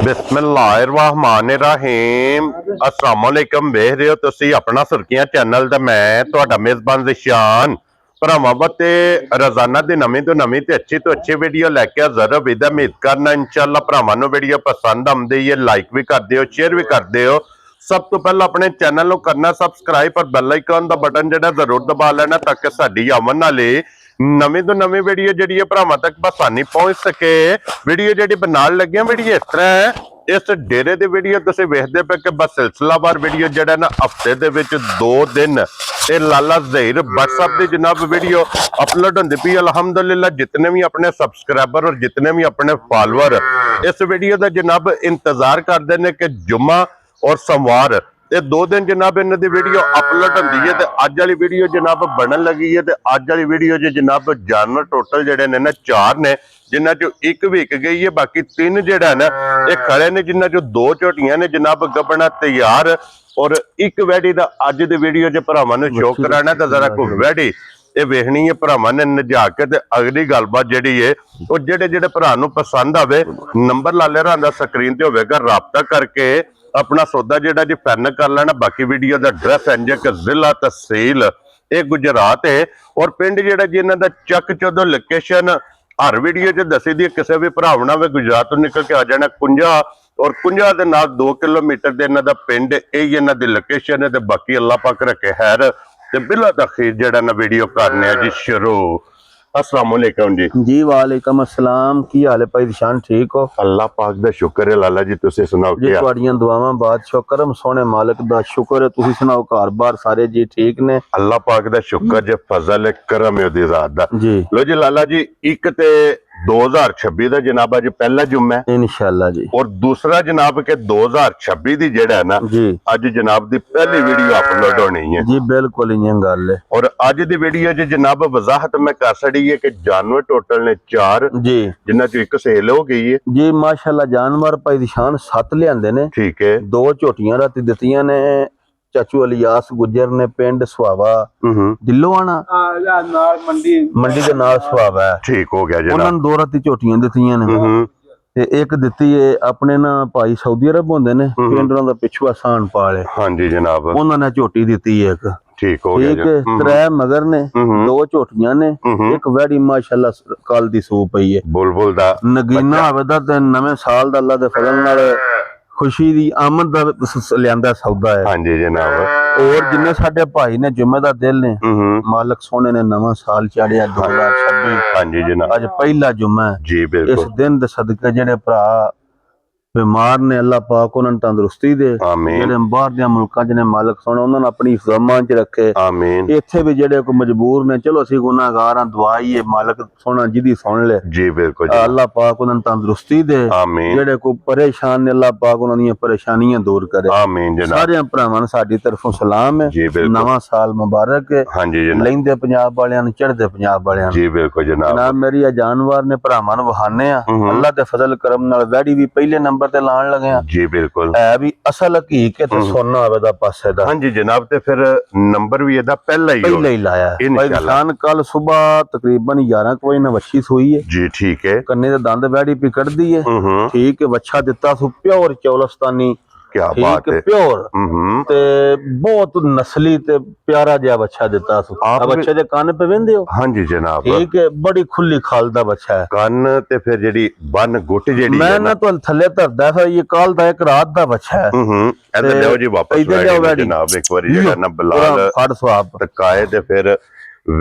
बिस्मिल्लाहिर्रहमानिर्रहीम अस्सलाम वालेकुम। वेख रहे हो तुसी अपना सुर्खियां चैनल ते मैं तुहाडा मेजबान जिशान भरावां ते रोजाना दी नवीं तो नवीं ते अच्छी वीडियो लैके हाज़र उम्मीद करना इंशाअल्लाह भरावां नूं वीडियो पसंद आउंदी है। लाइक भी कर दिओ, शेयर भी कर दिओ। सब तो पहले अपने चैनल नूं करना सबसक्राइब और बेल आइकन दा बटन जिहड़ा जरूर दबा लेना ताकि साडी आवन वाली नवीं तो नवीं वीडियो जिहड़ी है भरावां तक बसानी पहुंच सके। वीडियो जिहड़ी बनाउण लगे वीडियो इस तरह है, इस डेरे दी वीडियो तुसीं वेखदे पे कि बस सिलसिलावार वीडियो जिहड़ा ना हफ्ते दे विच 2 दिन ते लाला ज़हीर व्हाट्सएप दी जनाब वीडियो अपलोड होंदी पई। अल्हम्दुलिल्लाह जितने भी अपने सब्सक्राइबर और जितने भी अपने फॉलोअर इस वीडियो का जनाब इंतजार करते हैं कि जुम्मा और सोमवार ये 2 दिन जनाब इन्हां दी वीडियो अपलोड होंदी है। ते अज वाली वीडियो जनाब बनन लगी है। ते अज वाली वीडियो जनाब जानवर टोटल जिहड़े ने ना 4 ने, जिन्हां चों एक विक गई है, बाकी 3 जिहड़ा ना ये खड़े ने, जिन्हां चों 2 झोटियां ने जनाब गबना तैयार और एक वैडी दा अज दी वीडियो च भरावां नूं शो कराना। ते जरा कोई वैडी ये वेखनी है भरावां ने नजा के। ते अगली गलबात जिहड़ी है वो जेड़े भरा नूं पसंद आवे नंबर लाले रहां दा स्क्रीन ते होवेगा, राबता करके अपना सौदा जिहड़ा जी फाइनल कर लेना। बाकी वीडियो का एड्रैस इंज जिला तहसील ये गुजरात है और पिंड जिहड़ा जी इन्हां दा चक चौधो लोकेशन हर वीडियो च दसी दी। किसी भी भरावना वे गुजरात तो निकल के आ जाना कुंजा और कुंजा दे नाल 2 किलोमीटर दे इन्हां दा पिंड यही इन्हां दी लोकेशन है। ते बाकी अल्लाह पाक रखे खैर ते बिला तखीर जिहड़ा ना वीडियो करने जी शुरू। अस्सलाम वालेकुम जी। वालेकुम अस्सलाम। की हाल है भाई दिशान, ठीक हो? अल्लाह पाक दा शुक्र है लाला जी, तुसी सुनाओ जी तुहाडियां दुआवां बादशाह करम सोने मालिक दा शुक्र है। तुसी सुनाओ घर बार सारे जी ठीक ने? अल्लाह पाक दा शुक्र जे फजल है करम है ओदी जात दा। जी लो जी लाला जी, एक ते 2026 दा जनाब अज पहला जुम्मा है इंशाअल्लाह जी, और दूसरा जनाब के 2026 दी जेड़ा है ना जी अज जनाब दी पहली वीडियो अपलोड होनी है जी बिल्कुल इयां गल है। और अज दी वीडियो च जनाब वजाहत मैं कर छड़ी है कि जानवर टोटल ने 4 जी जिन्हां चों एक सेल हो गई है जी माशाअल्लाह। जानवर भाई दिशान 7 लियांदे ने। ठीक है। 2 झोटियां राती दित्तियां ने चाचू अलियास गुजर ने, पिंड सुहावा दिल्लोआना मंडी दे नाल सुहावा है। ठीक हो गया उन्हां जनाब। ने 2 राती झोटियां दित्तियां ने ते एक दित्ती है अपने ना भाई सऊदी अरब होंदे ने, पिंड उन्हां दा पिछुआ सान पाले। हाँ जी जनाब, उन्हां ने झोटी दित्ती है एक। ठीक हो ठीक गया। है। 3 मगर ने, 2 झोटियां ने, एक वैड़ी माशाअल्लाह कल दी सू पई है। बुलबुल दा नगीना होवे दा ते नवें साल दा अल्लाह दे फजल नाल खुशी दी आमद दा लियांदा सौदा है। हाँ जी जनाब। और जिन्ने साडे भाई ने जुम्मे दा दिल ने मालिक सोने ने नवां साल चाढ़िया 2026। हाँ जी जनाब, अज पहला जुम्मा है जी इस बिल्कुल। दिन दे सदके जेड़े भरा बीमार ने अल्लाह पाक उन्हें तंदुरुस्ती दे, आमीन। जेड़े बाहर दे मुल्कां च ने मालिक सोना उन्होंने अपनी ज़मान च रखे। आमीन। इत्थे भी जेड़े को मजबूर ने, चलो असी गुनाहगार हां, दुआ ही है मालिक सोना जिदी सुन ले। जी बिल्कुल अल्लाह पाक उन्हें तंदुरुस्ती दे। आमीन। जेड़े को परेशान ने अल्लाह पाक उन्हां परेशानियां दूर करे। आमीन जनाब। सारे भरावां नूं साडी तरफों सलाम है। जी बिल्कुल। नवां साल मुबारक है। हाँ जी जनाब। लैंदे पंजाब वालियां नूं, चढ़दे पंजाब वालियां नूं। जी बिल्कुल जनाब। जनाब मेरी जानवर ने भरावां नूं वहाने आ अल्लाह दे फजल करम नाल वैड़ी भी पहले नंबर ते लाण लगे। जी बिल्कुल है भी असल हकीकत ते सोना होवे दा पासे दा। हाँ जी जनाब। ते फिर नंबर भी एदा पहला ही लाया भाई इंसान। कल सुबह तकरीबन 11 बजे ना वच्छी सोई है जी। ठीक है। कन्ने दे दंद वैड़ी पिकड़ दी है। ठीक है। वच्छा दिता सु प्योर चौलस्तानी। क्या बात है। प्योर ते बहुत नस्ली ते प्यारा जिहा बच्चा दिता सु। बच्चे दे कान पे वेंदे हो? हाँ जी जनाब। ठीक है। बड़ी खुली खाल दा बच्चा है। कान ते फिर जेडी बन गुट जेडी मैं ना तो थल्ले धरदा था, ये काल दा एक रात दा बच्चा है। इधर लियो जी वापस जनाब एक बारी जेड़ा ना बिलाल फड़ स्वाब तकाए ते फिर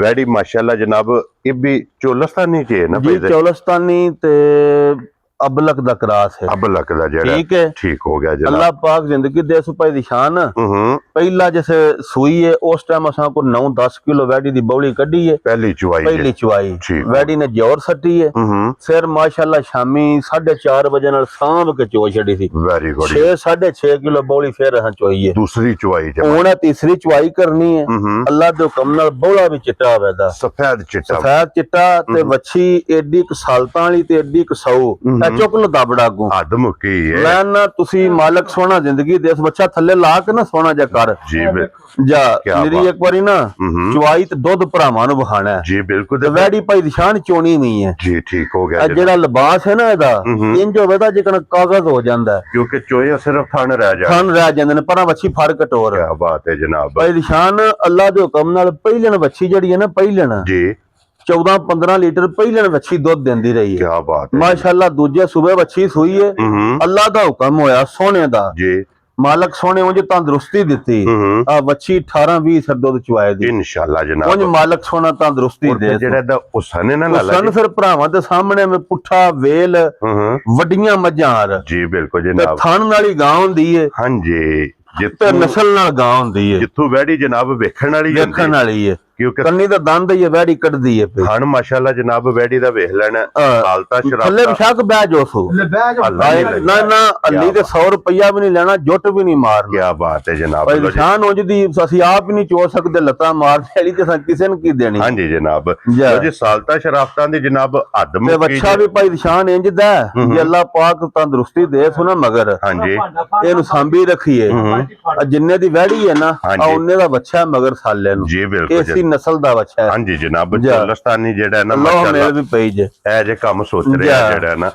वैडी माशाल्लाह जनाब ये भी चौलस्तानी च है ना? जी चौलस्तानी ते अबलक दा क्रास है। अबलक दा जेड़ा। ठीक है। ठीक हो गया जनाब। अल्लाह पाक जिंदगी दे सु भाई निशान। पहला जैसे सुई है उस टाइम असा को 9-10 किलो वैडी दी बौली कड्डी है। पहली चुवाई वैडी ने जोर सटी है। फिर माशाल्लाह शामी 4:30 बजे नाल सांभ के चो छड़ी थी। Very good. 6-6.5 किलो बौली फिर असा चोई है। दूसरी चुवाई हुण तीसरी चुवाई करनी है। अल्लाह दे हुक्म नाल बौला भी चिट्टा होवेदा, सफेद चिट्टा ते वच्छी एडी क सालतां वाली ते एडी क सौ चुक लो दाबड़ा अगों। हद मुक्की है। मैं ना तुसी मालिक सोना जिंदगी दे, बच्चा थल्ले ला के ना सोना जा ਕਰ ਜੀ ਜਾ ਕਿਆ ਮੇਰੀ ਬਾਤ। ਇੱਕ ਵਾਰੀ ਨਾ ਚੁਆਈ ਤੇ ਦੁੱਧ ਭਰਾਵਾਂ ਨੂੰ ਵਿਖਾਣਾ ਹੈ ਜੀ ਬਿਲਕੁਲ ਤੇ ਵੈੜੀ ਭਾਈ ਨਿਸ਼ਾਨ ਚੋਣੀ ਨਹੀਂ ਹੈ ਜੀ ਠੀਕ ਹੋ ਗਿਆ ਇਹ ਜਿਹੜਾ ਲਿਬਾਸ ਹੈ ਨਾ ਇਹਦਾ ਇੰਜ ਹੋਵੇ ਤਾਂ ਜਿਕਣ ਕਾਗਜ਼ ਹੋ ਜਾਂਦਾ ਹੈ ਕਿਉਂਕਿ ਚੋਇਆ ਸਿਰਫ ਥਣ ਰਹਿ ਜਾ ਥਣ ਰਹਿ ਜਾਂਦੇ ਨੇ ਪਰਾਂ ਵੱਛੀ ਫੜ ਕਟੋਰ ਕਿਆ ਬਾਤ ਹੈ ਜਨਾਬ ਭਾਈ ਨਿਸ਼ਾਨ ਅੱਲਾ ਦੇ ਹੁਕਮ ਨਾਲ ਪਹਿਲਣ ਵੱਛੀ ਜਿਹੜੀ ਹੈ ਨਾ ਪਹਿਲਣ ਜੀ 14-15 ਲੀਟਰ ਪਹਿਲਣ ਵੱਛੀ ਦੁੱਧ ਦਿੰਦੀ ਰਹੀ ਹੈ ਕਿਆ ਬਾਤ ਹੈ ਮਾਸ਼ਾਅੱਲਾ ਦੂਜੇ ਸੂਬੇ ਵੱਛੀ ਸੂਈ ਹੈ ਅੱਲਾ ਦਾ ਹੁਕਮ ਹੋਇਆ ਸੋਹਣੇ ਦਾ ਜੀ ਮਾਲਕ ਸੋਹਣੇ ਉਂਝ ਤੰਦਰੁਸਤੀ ਦਿੱਤੀ ਆ ਵੱਛੀ 18-20 ਸਿਰ ਦੁੱਧ ਚੁਆਏ ਦੀ ਇਨਸ਼ਾਅੱਲਾ ਉਂਝ ਜਨਾਬ ਮਾਲਕ ਸੋਹਣਾ ਤੰਦਰੁਸਤੀ ਦੇ ਜਿਹੜਾ ਦਾ ਉਸਨ ਹੈ ਨਾ ਲਾਲਾ ਸਨ ਫਿਰ ਭਰਾਵਾਂ ਦੇ ਸਾਹਮਣੇ ਮੈਂ ਪੁੱਠਾ ਵੇਲ ਵੱਡੀਆਂ ਮੱਝਾਂ ਜੀ ਬਿਲਕੁਲ ਤੇ ਜਨਾਬ ਥਣ ਵਾਲੀ ਗਾਂ ਹੁੰਦੀ ਹੈ ਹਾਂਜੀ ਤੇ ਜਿੱਥੋਂ ਨਸਲ ਨਾਲ ਗਾਂ ਹੁੰਦੀ ਹੈ ਜਿੱਥੋਂ ਵੈੜੀ ਜਨਾਬ ਵੇਖਣ ਵਾਲੀ ਵੇਖਣ ਵਾਲੀ ਹੈ ਕਿਉਂਕਿ ਕੰਨੀ ਦਾ ਦੰਦ ਹੀ ਹੈ ਵੈੜੀ ਕੱਢਦੀ ਹੈ ਪਈ ਥਣ ਮਾਸ਼ਾਅੱਲਾ ਜਨਾਬ ਵੈੜੀ ਦਾ ਵੇਖ ਲੈਣਾ ਹਾਲਤਾ ਥੱਲੇ ਸ਼ਰਾਬਤਾ ਬਿਸ਼ੱਕ ਬਹਿ ਜੋ ਸੋ ਨਾ ਨਾ ਅੱਲੀ ਤੇ 100 ਰੁਪਇਆ ਵੀ ਨਹੀਂ ਲੈਣਾ ਜੁੱਟ ਵੀ ਨਹੀਂ ਮਾਰਨਾ ਕਿਆ ਬਾਤ ਹੈ ਜਨਾਬ ਭਾਈ ਨਿਸ਼ਾਨ ਉਂਝ ਦੀ ਅਸੀਂ ਆਪ ਹੀ ਨਹੀਂ ਚੋ ਸਕਦੇ ਲੱਤਾਂ ਮਾਰਨ ਵਾਲੀ ਤੇ ਕਿਸੇ ਨੂੰ ਕੀ ਦੇਣੀ ਹਾਂਜੀ ਜਨਾਬ ਲੋ ਜੀ ਸਾਲਤਾ ਸ਼ਰਾਫਤਾਂ ਦੀ ਜਨਾਬ ਹੱਦ ਤੇ ਮੁੱਕੀ ਬੱਚਾ ਵੀ ਭਾਈ ਨਿਸ਼ਾਨ ਇੰਜ ਦਾ ਜੇ ਅੱਲਾ ਪਾਕ ਤੰਦਰੁਸਤੀ ਦੇ ਸੁਣਾ ਮਗਰ ਹਾਂਜੀ ਇਹਨੂੰ ਸਾਂਭੀ ਰੱਖੀਏ ਜਿੰਨੇ ਦੀ ਵੈੜੀ ਹੈ ਨਾ ਆ ਉਹਨੇ ਦਾ ਬੱਚਾ ਮਗਰ ਸਾਲੇ ਨੂੰ ਜੀ ਬਿਲਕੁਲ ਇਸੀ ਨਸਲ ਦਾ ਬੱਚਾ ਹੈ ਹਾਂਜੀ ਜਨਾਬ ਚੋਲਸਤਾਨੀ ਜਿਹੜਾ ਨਾ ਅੱਲਾਹ ਮੇਲ ਵੀ ਪਈ ਜੇ ਇਹ ਜੇ ਕੰਮ ਸੋਚ ਰਿਹਾ ਜਿਹੜਾ ਨਾ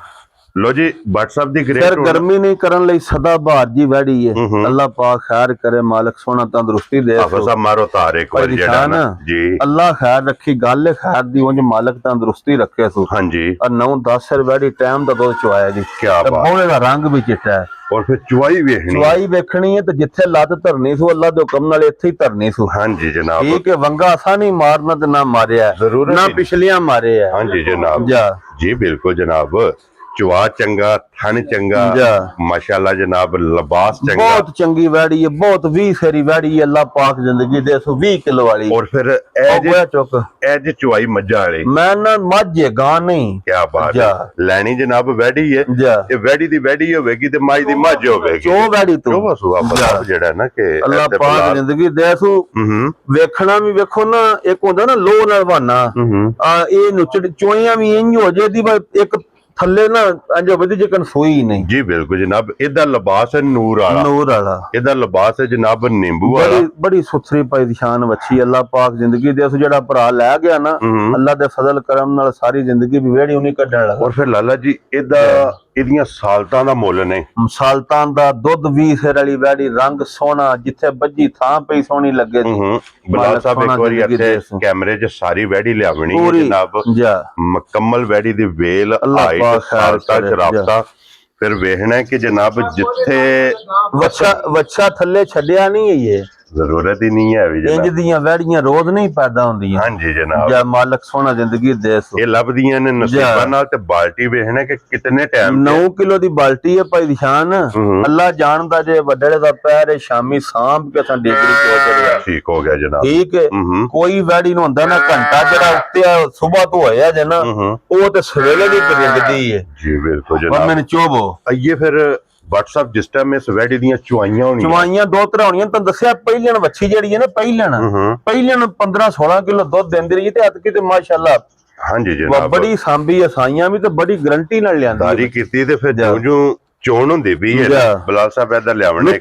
ਲੋ ਜੀ WhatsApp ਦੀ ਫਿਰ ਗ੍ਰੇਟ ਗਰਮੀ ਨਹੀਂ ਕਰਨ ਲਈ ਸਦਾ ਬਹਾਰ ਜੀ ਵੈੜੀ ਹੈ ਅੱਲਾਹ ਪਾਕ ਖੈਰ ਕਰੇ ਮਾਲਕ ਸੋਹਣਾ ਤੰਦਰੁਸਤੀ ਦੇ ਹਾਫਿਜ਼ਾ ਮਾਰੋ ਤਾਰ ਇੱਕ ਵਾਰ ਜਿਹੜਾ ਨਾ ਜੀ ਅੱਲਾਹ ਖੈਰ ਰੱਖੀ ਗੱਲ ਖੈਰ ਦੀ ਉਂਝ ਮਾਲਕ ਤੰਦਰੁਸਤੀ ਰੱਖੇ ਸੋ ਹਾਂਜੀ ਆ 9-10 ਸਿਰ ਵੈੜੀ ਟਾਈਮ ਦਾ ਦੁੱਧ ਚੁਆਇਆ ਜੀ ਕਿਆ ਬਾਤ ਬੋਲੇ ਦਾ ਰੰਗ ਵੀ ਚਿੱਟਾ ਹੈ ਔਰ ਫਿਰ ਚੁਆਈ ਵੇਖਣੀ ਚੁਆਈ ਵੇਖਣੀ ਹੈ ਤੇ ਜਿੱਥੇ ਲੱਤ ਧਰਨੀ ਸੋ ਅੱਲਾਹ ਦੇ ਹੁਕਮ ਨਾਲ ਇੱਥੇ ਹੀ ਧਰਨੀ ਸੋ ਹਾਂਜੀ ਜਨਾਬ ਠੀਕ ਹੈ ਵੰਗਾ ਅਸਾਂ ਨਹੀਂ ਮਾਰਨਾ ਤੇ ਨਾ ਮਾਰਿਆ ਨਾ ਪਿਛਲੀਆਂ ਮਾਰਿਆ ਹਾਂਜੀ ਜਨਾਬ ਜੀ ਬਿਲਕੁਲ ਜਨਾਬ ਚੁਆ ਚੰਗਾ ਥਣ ਚੰਗਾ ਮਾਸ਼ਾਅੱਲਾ ਜਨਾਬ ਲਿਬਾਸ ਚੰਗਾ ਬਹੁਤ ਚੰਗੀ ਵੈੜੀ ਹੈ ਬਹੁਤ 20 ਫੇਰੀ ਵੈੜੀ ਹੈ ਅੱਲਾਹ ਪਾਕ ਜ਼ਿੰਦਗੀ ਦੇ ਸੋ 20 ਕਿਲੋ ਵਾਲੀ ਔਰ ਫਿਰ ਇਹ ਜੇ ਚੁਆਈ ਮੱਝਾਂ ਵਾਲੀ ਮੈਂ ਨਾ ਮੱਝ ਗਾਂ ਨਹੀਂ ਕੀ ਬਾਤ ਹੈ ਲੈਣੀ ਜਨਾਬ ਵੈੜੀ ਹੈ ਇਹ ਵੈੜੀ ਦੀ ਵੈੜੀ ਹੋਵੇਗੀ ਤੇ ਮੱਝ ਦੀ ਮੱਝ ਹੋਵੇਗੀ ਉਹ ਵੈੜੀ ਤੋਂ ਉਹ ਸੂਆ ਮਤਲਬ ਜਿਹੜਾ ਨਾ ਕਿ ਅੱਲਾਹ ਪਾਕ ਜ਼ਿੰਦਗੀ ਦੇ ਸੋ ਵੇਖਣਾ ਵੀ ਵੇਖੋ ਨਾ ਇੱਕ ਹੁੰਦਾ ਨਾ ਲੋ ਨਰਵਾਨਾ ਆ ਇਹ ਨੁਚੜ ਚੋਈਆਂ ਵੀ ਇੰਜ ਹੋ ਜੇ ਦੀ ਇੱਕ ਥੱਲੇ ਨਾ ਅੰਜ ਵਧੀ ਜਿਕਨ ਸੋਈ ਨਹੀਂ ਜੀ ਬਿਲਕੁਲ ਜਨਾਬ ਇਹਦਾ ਲਿਬਾਸ ਹੈ ਨੂਰ ਵਾਲਾ ਇਹਦਾ ਲਿਬਾਸ ਹੈ ਜਨਾਬ ਨਿੰਬੂ ਵਾਲਾ ਬੜੀ ਸੁਥਰੀ ਪਾਈ ਦੀ ਸ਼ਾਨ ਵੱਛੀ ਅੱਲਾਹ ਪਾਕ ਜ਼ਿੰਦਗੀ ਦੇ ਉਸ ਜਿਹੜਾ ਭਰਾ ਲੈ ਗਿਆ ਨਾ ਅੱਲਾਹ ਦੇ ਫਜ਼ਲ ਕਰਮ ਨਾਲ ਸਾਰੀ ਜ਼ਿੰਦਗੀ ਵੀ ਵੇੜੀ ਉਹਨੇ ਕੱਢਣ ਲੱਗਾ ਔਰ ਫਿਰ ਲਾਲਾ ਜੀ ਇਹਦੀਆਂ ਸਾਲਤਾਂ ਦਾ ਮੁੱਲ ਨੇ ਸਾਲਤਾਂ ਦਾ ਦੁੱਧ 20 ਸਿਰ ਵਾਲੀ ਵੈੜੀ ਰੰਗ ਸੋਹਣਾ ਜਿੱਥੇ ਬੱਜੀ ਥਾਂ ਪਈ ਸੋਹਣੀ ਲੱਗੇ ਬਲਾਲ ਸਾਹਿਬ ਇੱਕ ਵਾਰੀ ਇੱਥੇ ਕੈਮਰੇ 'ਚ ਸਾਰੀ ਵੈੜੀ ਲਿਆਵਣੀ ਹੈ ਜਨਾਬ ਮੁਕੰਮਲ ਵੈੜੀ ਦੀ ਵੇਲ ਹਾਈਟ ਸਾਲਤਾ ਸ਼ਰਾਬਤਾ ਫਿਰ ਵੇਖਣਾ ਕਿ ਜਨਾਬ ਜਿੱਥੇ ਵੱਛਾ ਥੱਲੇ ਛੱਡਿਆ ਨਹੀਂ ਇਹ ਜ਼ਰੂਰਤ ਹੀ ਨਹੀਂ ਹੈ ਵੀ ਇੰਜ ਦੀਆਂ ਵੈੜੀਆਂ ਰੋਜ਼ ਨਹੀਂ ਪੈਦਾ ਹੁੰਦੀਆਂ ਹਾਂਜੀ ਜਨਾਬ ਜਾਂ ਮਾਲਕ ਸੋਹਣਾ ਜ਼ਿੰਦਗੀ ਦੇ ਸੋ ਇਹ ਲੱਭਦੀਆਂ ਨੇ ਨਸੀਬਾਂ ਨਾਲ ਤੇ ਬਾਲਟੀ ਵੇਖਣਾ ਕਿ ਕਿਤਨੇ ਟਾਈਮ 9 ਕਿਲੋ ਦੀ ਬਾਲਟੀ ਹੈ ਭਾਈ ਨਿਸ਼ਾਨ ਅੱਲਾ ਜਾਣਦਾ ਜੇ ਵੱਡੜੇ ਦਾ ਪੈਰ ਹੈ ਸ਼ਾਮੀ ਸਾਂਭ ਕੇ ਤਾਂ ਡੇਗਰੀ ਚੋ ਚੜਿਆ ਠੀਕ ਹੋ ਗਿਆ ਜਨਾਬ ਠੀਕ ਹੈ ਕੋਈ ਵੈੜੀ ਨੂੰ ਹੁੰਦਾ ਨਾ ਘੰਟਾ ਜਿਹੜਾ ਉੱਤੇ ਸਵੇਰ ਤੋਂ ਹੋਇਆ ਜੇ ਨਾ ਉਹ ਤੇ ਸਵੇਲੇ ਦੀ ਪਰਿੰਦਦੀ ਹੈ ਜੀ ਬਿਲਕੁਲ ਜਨਾਬ ਮੈਨੂੰ ਚੋਬੋ ਆਈਏ ਫਿਰ WhatsApp ਜਿਸ ਟਾਈਮ ਇਸ ਵੈੜੀ ਦੀਆਂ ਚੁਆਈਆਂ ਹੋਣੀਆਂ ਚੁਆਈਆਂ ਦੋ ਤਰ੍ਹਾਂ ਹੋਣੀਆਂ ਤੁਹਾਨੂੰ ਦੱਸਿਆ ਪਹਿਲਣ ਵੱਛੀ ਜਿਹੜੀ ਹੈ ਨਾ ਪਹਿਲਣ 15-16 ਕਿਲੋ ਦੁੱਧ ਦਿੰਦੀ ਰਹੀ ਤੇ ਅਤਕੀ ਤੇ ਮਾਸ਼ਾਅੱਲਾ ਹਾਂਜੀ ਜਨਾਬ ਬੜੀ ਸਾਂਭੀ ਅਸਾਈਆਂ ਵੀ ਤੇ ਬੜੀ ਗਰੰਟੀ ਨਾਲ ਲਿਆਂਦੀ ਦਾਰੀ ਕੀਤੀ ਤੇ ਫਿਰ ਜਿਉਂ ਚੋਣ ਹੁੰਦੀ ਵੀ ਹੈ ਬਲਾਲ ਸਾਹਿਬ ਇਹਦਾ ਲਿਆਵਣੇ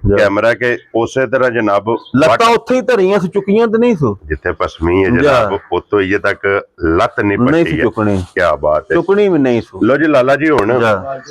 ਕੈਮਰਾ ਕੇ ਉਸੇ ਤਰ੍ਹਾਂ ਜਨਾਬ ਲੱਤਾਂ ਉੱਥੇ ਹੀ ਧਰੀਆਂ ਸੀ ਚੁੱਕੀਆਂ ਤੇ ਨਹੀਂ ਸੋ ਜਿੱਥੇ ਪਸਮੀ ਹੈ ਜਨਾਬ ਉਤੋਂ ਇਹ ਤੱਕ ਲੱਤ ਨਹੀਂ ਪੱਟੀ ਹੈ ਕੀ ਬਾਤ ਹੈ ਚੁੱਕਣੀ ਵੀ ਨਹੀਂ ਸੋ ਲੋ ਜੀ ਲਾਲਾ ਜੀ ਹੁਣ